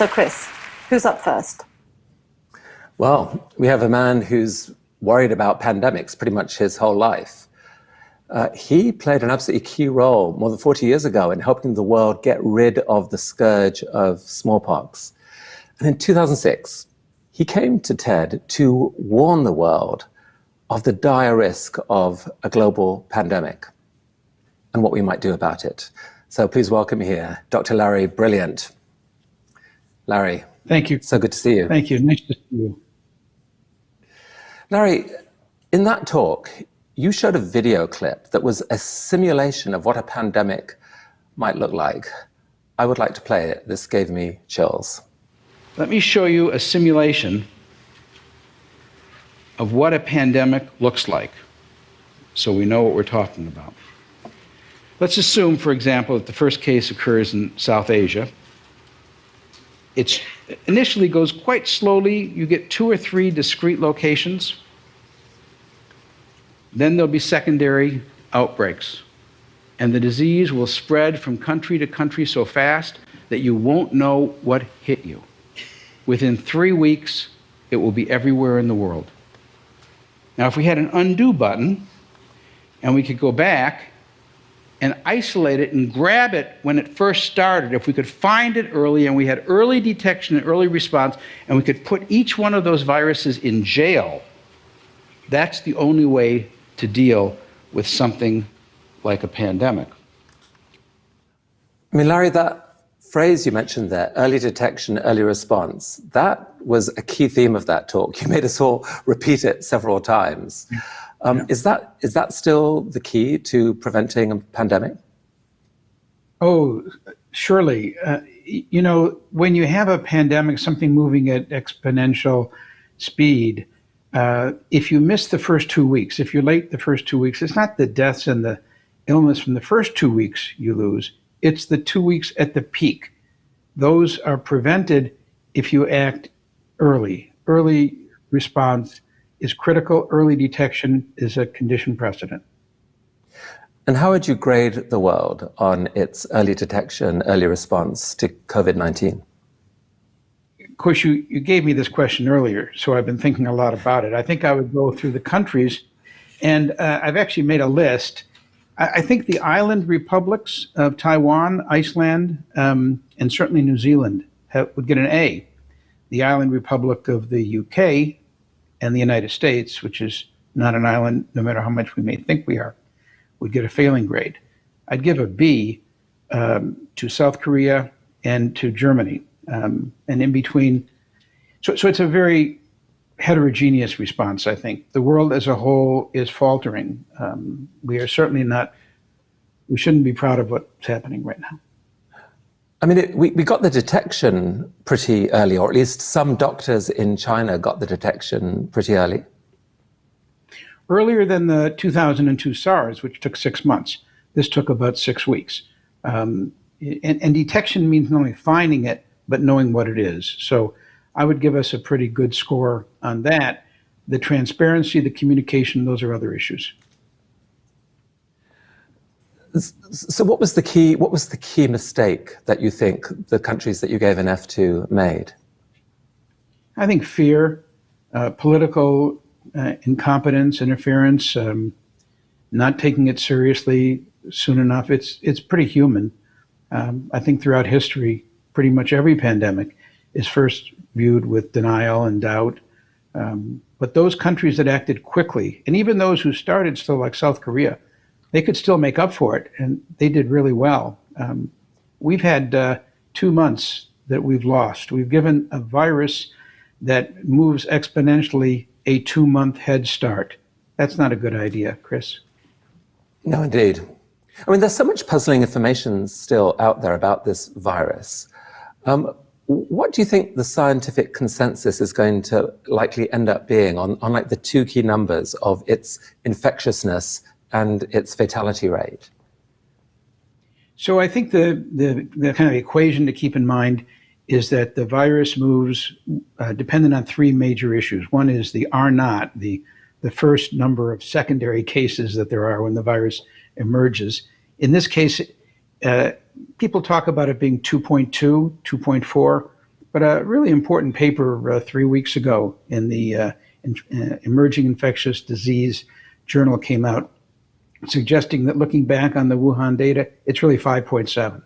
So Chris, who's up first? Well, we have a man who's worried about pandemics pretty much his whole life. He played an absolutely key role more than 40 years ago in helping the world get rid of the scourge of smallpox. And in 2006, he came to TED to warn the world of the dire risk of a global pandemic and what we might do about it. So please welcome here Dr. Larry Brilliant. Larry. Thank you. So good to see you. Thank you. Nice to see you. Larry, in that talk, you showed a video clip that was a simulation of what a pandemic might look like. I would like to play it. This gave me chills. Let me show you a simulation of what a pandemic looks like so we know what we're talking about. Let's assume, for example, that the first case occurs in South Asia. It initially goes quite slowly. You get 2 or 3 discrete locations. Then there'll be secondary outbreaks. And the disease will spread from country to country so fast that you won't know what hit you. Within 3 weeks, it will be everywhere in the world. Now, if we had an undo button and we could go back and isolate it and grab it when it first started, if we could find it early and we had early detection and early response, and we could put each one of those viruses in jail, that's the only way to deal with something like a pandemic. I mean, Larry, that phrase you mentioned there, early detection, early response, that was a key theme of that talk. You made us all repeat it several times. Yeah. Is that still the key to preventing a pandemic? Oh, surely. When you have a pandemic, something moving at exponential speed, if you miss the first 2 weeks, if you're late the first 2 weeks, it's not the deaths and the illness from the first 2 weeks you lose, it's the 2 weeks at the peak. Those are prevented if you act early. Early response is critical. Early detection is a condition precedent. And how would you grade the world on its early detection, early response to COVID-19? Of course, you gave me this question earlier, so I've been thinking a lot about it. I think I would go through the countries, and I've actually made a list. I think the island republics of Taiwan, Iceland, and certainly New Zealand would get an A. The island republic of the UK and the United States, which is not an island, no matter how much we may think we are, would get a failing grade. I'd give a B to South Korea and to Germany. And in between, so it's a very heterogeneous response, I think. The world as a whole is faltering. We are certainly not, we shouldn't be proud of what's happening right now. I mean, we got the detection pretty early, or at least some doctors in China got the detection pretty early. Earlier than the 2002 SARS, which took 6 months. This took about 6 weeks. And detection means not only finding it, but knowing what it is. So I would give us a pretty good score on that. The transparency, the communication, those are other issues. So what was the key mistake that you think the countries that you gave an F to made? I think fear, political incompetence, interference, not taking it seriously soon enough. It's pretty human. I think throughout history, pretty much every pandemic is first viewed with denial and doubt. But those countries that acted quickly, and even those who started still, like South Korea, they could still make up for it, and they did really well. We've had 2 months that we've lost. We've given a virus that moves exponentially a 2-month head start. That's not a good idea, Chris. No, indeed. I mean, there's so much puzzling information still out there about this virus. What do you think the scientific consensus is going to likely end up being on like the 2 key numbers of its infectiousness and its fatality rate? So I think the kind of equation to keep in mind is that the virus moves dependent on 3 major issues. One is the R naught, the first number of secondary cases that there are when the virus emerges. In this case, people talk about it being 2.2, 2.4, But a really important paper 3 weeks ago in the Emerging Infectious Disease Journal came out suggesting that looking back on the Wuhan data, it's really 5.7.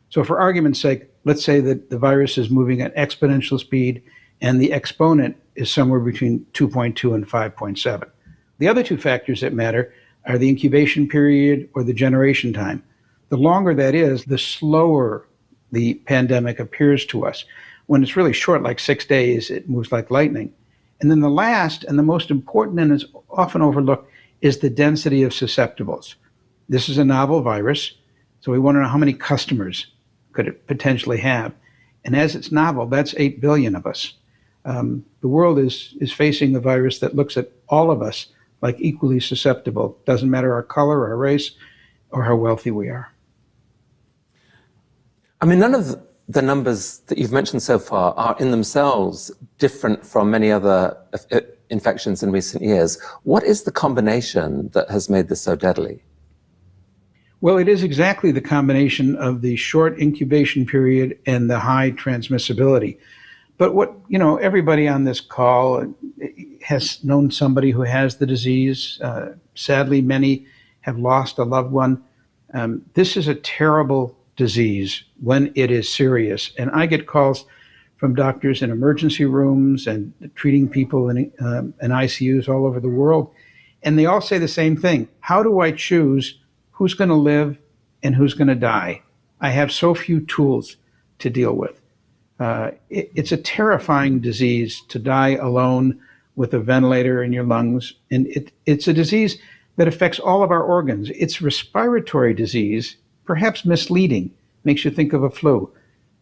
So for argument's sake, let's say that the virus is moving at exponential speed and the exponent is somewhere between 2.2 and 5.7. The other two factors that matter are the incubation period or the generation time. The longer that is, the slower the pandemic appears to us. When it's really short, like 6 days, it moves like lightning. And then the last and the most important and is often overlooked is the density of susceptibles. This is a novel virus, so we want to know how many customers could it potentially have. And as it's novel, that's 8 billion of us. The world is facing a virus that looks at all of us like equally susceptible. Doesn't matter our color, our race, or how wealthy we are. I mean, none of the numbers that you've mentioned so far are in themselves different from many other infections in recent years. What is the combination that has made this so deadly? Well, it is exactly the combination of the short incubation period and the high transmissibility. But everybody on this call has known somebody who has the disease. Sadly, many have lost a loved one. This is a terrible disease when it is serious. And I get calls from doctors in emergency rooms and treating people in ICUs all over the world. And they all say the same thing. How do I choose who's going to live and who's going to die? I have so few tools to deal with. It's a terrifying disease to die alone with a ventilator in your lungs. And it's a disease that affects all of our organs. It's respiratory disease, perhaps misleading, makes you think of a flu.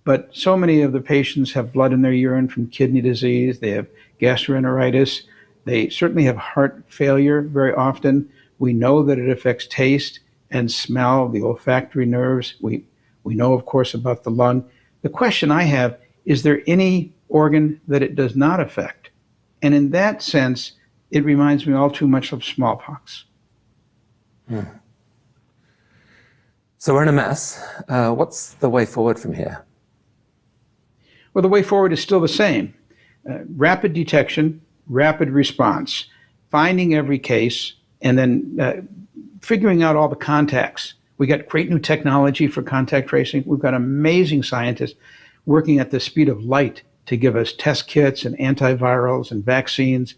But so many of the patients have blood in their urine from kidney disease. They have gastroenteritis. They certainly have heart failure very often. We know that it affects taste and smell, the olfactory nerves. We know, of course, about the lung. The question I have, is there any organ that it does not affect? And in that sense, it reminds me all too much of smallpox. So we're in a mess. What's the way forward from here? Well, the way forward is still the same. Rapid detection, rapid response, finding every case, and then figuring out all the contacts. We got great new technology for contact tracing. We've got amazing scientists working at the speed of light to give us test kits and antivirals and vaccines.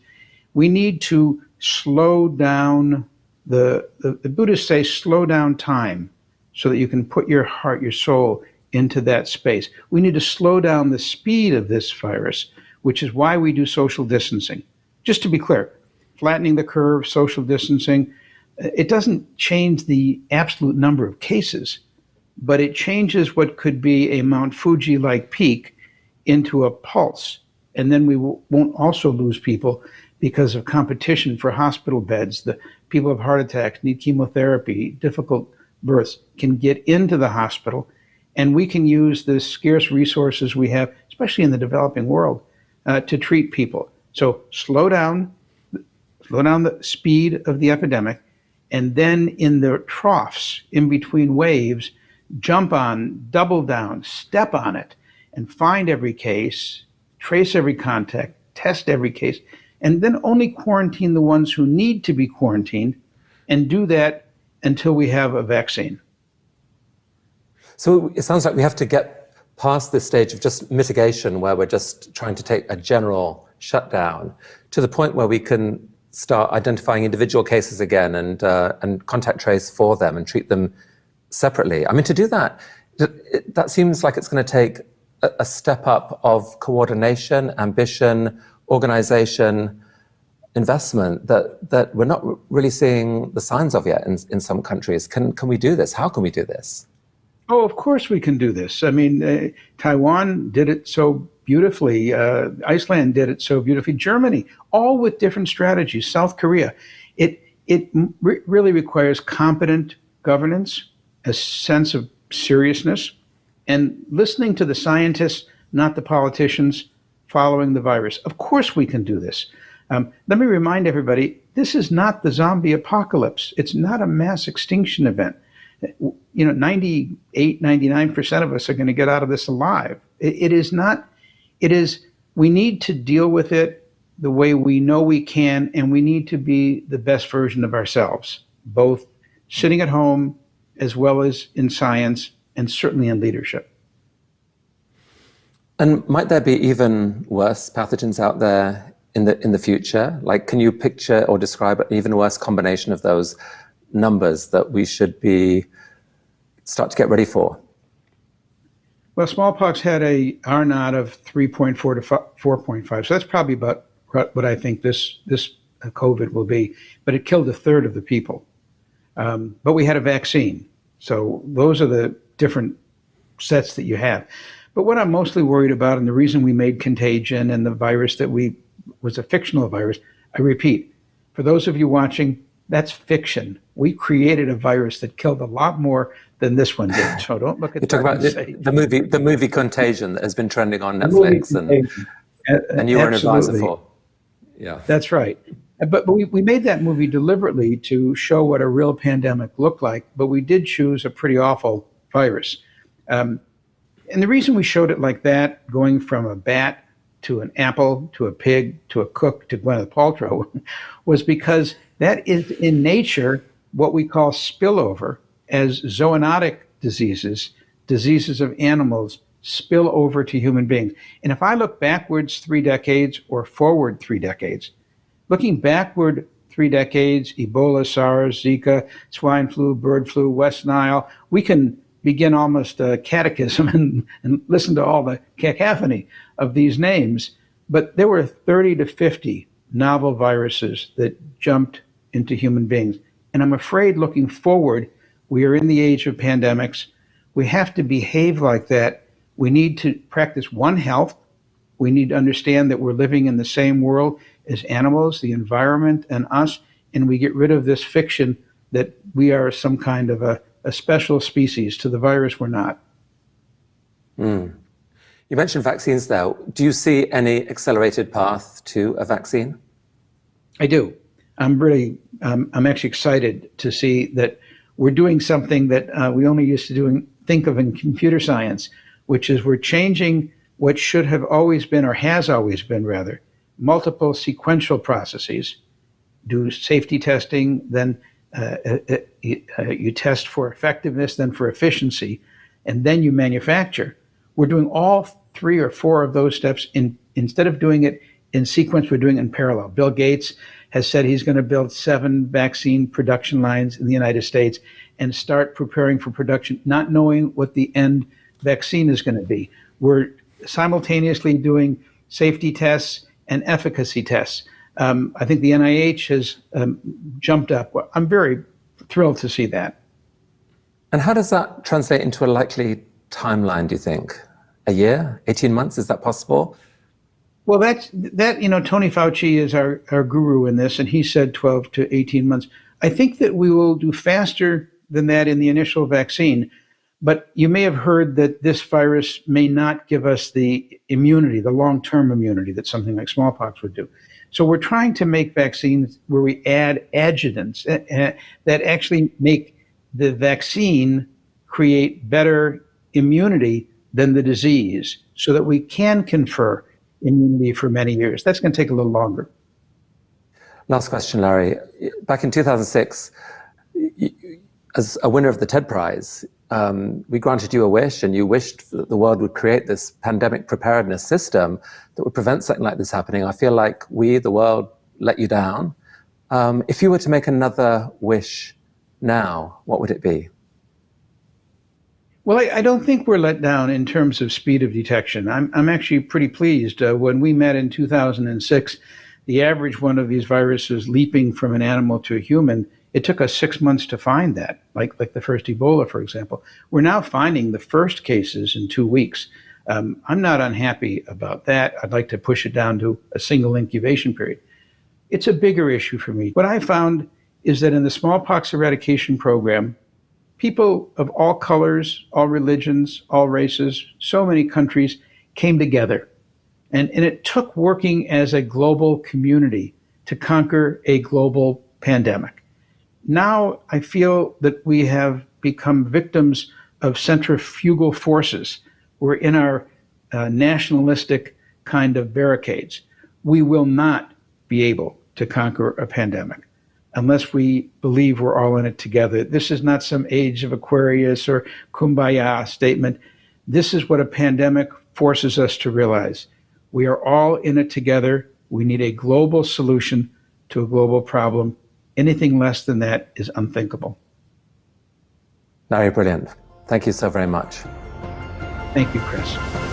We need to slow down the Buddhists say slow down time so that you can put your heart, your soul into that space. We need to slow down the speed of this virus, which is why we do social distancing. Just to be clear, flattening the curve, social distancing, it doesn't change the absolute number of cases, but it changes what could be a Mount Fuji-like peak into a pulse. And then we won't also lose people because of competition for hospital beds. The people who have heart attacks, need chemotherapy, difficult births can get into the hospital, and we can use the scarce resources we have, especially in the developing world, to treat people. So slow down the speed of the epidemic, and then in the troughs, in between waves, jump on, double down, step on it, and find every case, trace every contact, test every case, and then only quarantine the ones who need to be quarantined, and do that until we have a vaccine. So it sounds like we have to get past this stage of just mitigation, where we're just trying to take a general shutdown, to the point where we can start identifying individual cases again and contact trace for them and treat them separately. I mean, to do that, that seems like it's going to take a step up of coordination, ambition, organization, investment that we're not really seeing the signs of yet in some countries. Can we do this? How can we do this? Oh, of course we can do this. I mean, Taiwan did it so beautifully. Iceland did it so beautifully. Germany, all with different strategies. South Korea. It really requires competent governance, a sense of seriousness, and listening to the scientists, not the politicians, following the virus. Of course we can do this. Let me remind everybody, this is not the zombie apocalypse. It's not a mass extinction event. 98, 99% of us are going to get out of this alive. It is not It is, we need to deal with it the way we know we can, and we need to be the best version of ourselves, both sitting at home as well as in science and certainly in leadership. And might there be even worse pathogens out there in the future? Like, can you picture or describe an even worse combination of those numbers that we should start to get ready for? Well, smallpox had a R naught of 3.4 to 4.5, so that's probably about what I think this COVID will be. But it killed a third of the people. But we had a vaccine, so those are the different sets that you have. But what I'm mostly worried about, and the reason we made Contagion and the virus that was a fictional virus, I repeat, for those of you watching, that's fiction. We created a virus that killed a lot more than this one did. So don't look at you talk about the movie Contagion that has been trending on Netflix, and you were an advisor for. Yeah, that's right. But we made that movie deliberately to show what a real pandemic looked like. But we did choose a pretty awful virus. And the reason we showed it like that, going from a bat to an apple to a pig to a cook to Gwyneth Paltrow, was because that is in nature what we call spillover, as zoonotic diseases of animals spill over to human beings. And if I look backwards 3 decades or forward 3 decades, looking backward 3 decades, Ebola, SARS, Zika, swine flu, bird flu, West Nile, we can begin almost a catechism and listen to all the cacophony of these names. But there were 30 to 50 novel viruses that jumped into human beings. And I'm afraid looking forward, we are in the age of pandemics. We have to behave like that. We need to practice One Health. We need to understand that we're living in the same world as animals, the environment, and us. And we get rid of this fiction that we are some kind of a special species. To the virus, we're not. You mentioned vaccines there. Do you see any accelerated path to a vaccine? I do. I'm actually excited to see that we're doing something that we only used to think of in computer science, which is we're changing what should have always been, or has always been rather, multiple sequential processes. Do safety testing, then you test for effectiveness, then for efficiency, and then you manufacture. We're doing all 3 or 4 of those steps instead of doing it in sequence, we're doing it in parallel. Bill Gates has said he's going to build 7 vaccine production lines in the United States and start preparing for production, not knowing what the end vaccine is going to be. We're simultaneously doing safety tests and efficacy tests. I think the NIH has jumped up. I'm very thrilled to see that. And how does that translate into a likely timeline, do you think? A year, 18 months, is that possible? Well, that Tony Fauci is our guru in this, and he said 12 to 18 months. I think that we will do faster than that in the initial vaccine, but you may have heard that this virus may not give us the immunity, the long-term immunity that something like smallpox would do. So we're trying to make vaccines where we add adjuvants that actually make the vaccine create better immunity than the disease, so that we can confer immunity for many years. That's going to take a little longer. Last question, Larry. Back in 2006, as a winner of the TED Prize, we granted you a wish, and you wished that the world would create this pandemic preparedness system that would prevent something like this happening. I feel like we, the world, let you down. If you were to make another wish now, what would it be? Well, I don't think we're let down in terms of speed of detection. I'm actually pretty pleased. When we met in 2006, the average one of these viruses leaping from an animal to a human, it took us 6 months to find that, like the first Ebola, for example. We're now finding the first cases in 2 weeks. I'm not unhappy about that. I'd like to push it down to a single incubation period. It's a bigger issue for me. What I found is that in the smallpox eradication program, people of all colors, all religions, all races, so many countries came together. And it took working as a global community to conquer a global pandemic. Now I feel that we have become victims of centrifugal forces. We're in our nationalistic kind of barricades. We will not be able to conquer a pandemic unless we believe we're all in it together. This is not some age of Aquarius or kumbaya statement. This is what a pandemic forces us to realize. We are all in it together. We need a global solution to a global problem. Anything less than that is unthinkable. No, you're brilliant. Thank you so very much. Thank you, Chris.